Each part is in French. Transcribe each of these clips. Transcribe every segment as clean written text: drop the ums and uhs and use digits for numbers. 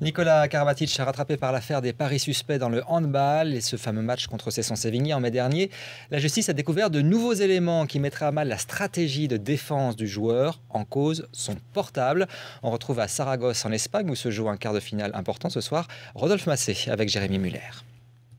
Nicolas Karabatic rattrapé par l'affaire des paris suspects dans le handball et ce fameux match contre Cesson-Sévigné en mai dernier. La justice a découvert de nouveaux éléments qui mettraient à mal la stratégie de défense du joueur. En cause, son portable. On retrouve à Saragosse en Espagne où se joue un quart de finale important ce soir. Rodolphe Massé avec Jérémy Muller.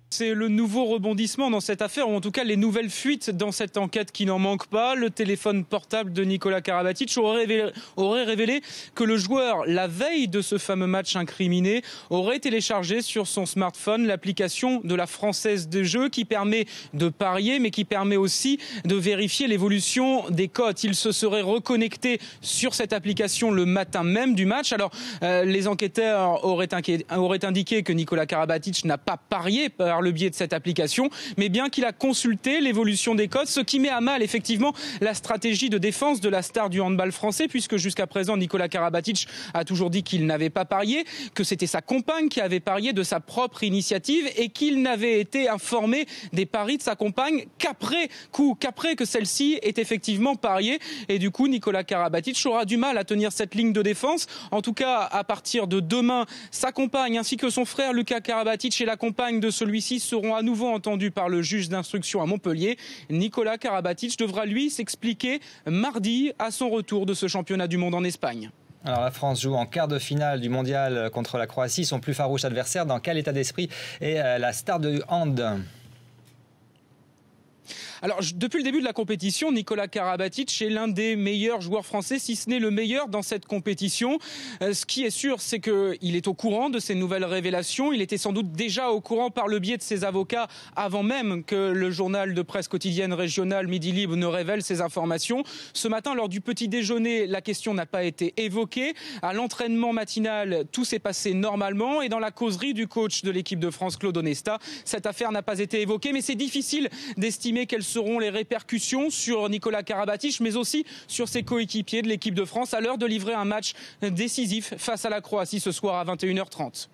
C'est le nouveau rebondissement dans cette affaire, ou en tout cas les nouvelles fuites dans cette enquête qui n'en manque pas. Le téléphone portable de Nicolas Karabatic aurait révélé que le joueur, la veille de ce fameux match incriminé, aurait téléchargé sur son smartphone l'application de la Française des Jeux qui permet de parier, mais qui permet aussi de vérifier l'évolution des cotes. Il se serait reconnecté sur cette application le matin même du match. Alors, les enquêteurs auraient indiqué que Nicolas Karabatic n'a pas parié par le biais de cette application, mais bien qu'il a consulté l'évolution des cotes, ce qui met à mal effectivement la stratégie de défense de la star du handball français, puisque jusqu'à présent Nicolas Karabatic a toujours dit qu'il n'avait pas parié, que c'était sa compagne qui avait parié de sa propre initiative et qu'il n'avait été informé des paris de sa compagne qu'après que celle-ci ait effectivement parié. Et du coup, Nicolas Karabatic aura du mal à tenir cette ligne de défense. En tout cas, à partir de demain, sa compagne ainsi que son frère Lucas Karabatic et la compagne de celui-ci seront à nouveau entendus par le juge d'instruction à Montpellier. Nicolas Karabatic devra lui s'expliquer mardi à son retour de ce championnat du monde en Espagne. Alors la France joue en quart de finale du mondial contre la Croatie, son plus farouche adversaire. Dans quel état d'esprit est la star de hand ? Alors, depuis le début de la compétition, Nicolas Karabatic est l'un des meilleurs joueurs français, si ce n'est le meilleur dans cette compétition. Ce qui est sûr, c'est qu'il est au courant de ces nouvelles révélations. Il était sans doute déjà au courant par le biais de ses avocats avant même que le journal de presse quotidienne régionale Midi Libre ne révèle ces informations. Ce matin, lors du petit déjeuner, la question n'a pas été évoquée. À l'entraînement matinal, tout s'est passé normalement. Et dans la causerie du coach de l'équipe de France, Claude Onesta, cette affaire n'a pas été évoquée. Mais c'est difficile d'estimer quelles seront les répercussions sur Nicolas Karabatic, mais aussi sur ses coéquipiers de l'équipe de France à l'heure de livrer un match décisif face à la Croatie ce soir à 21h30.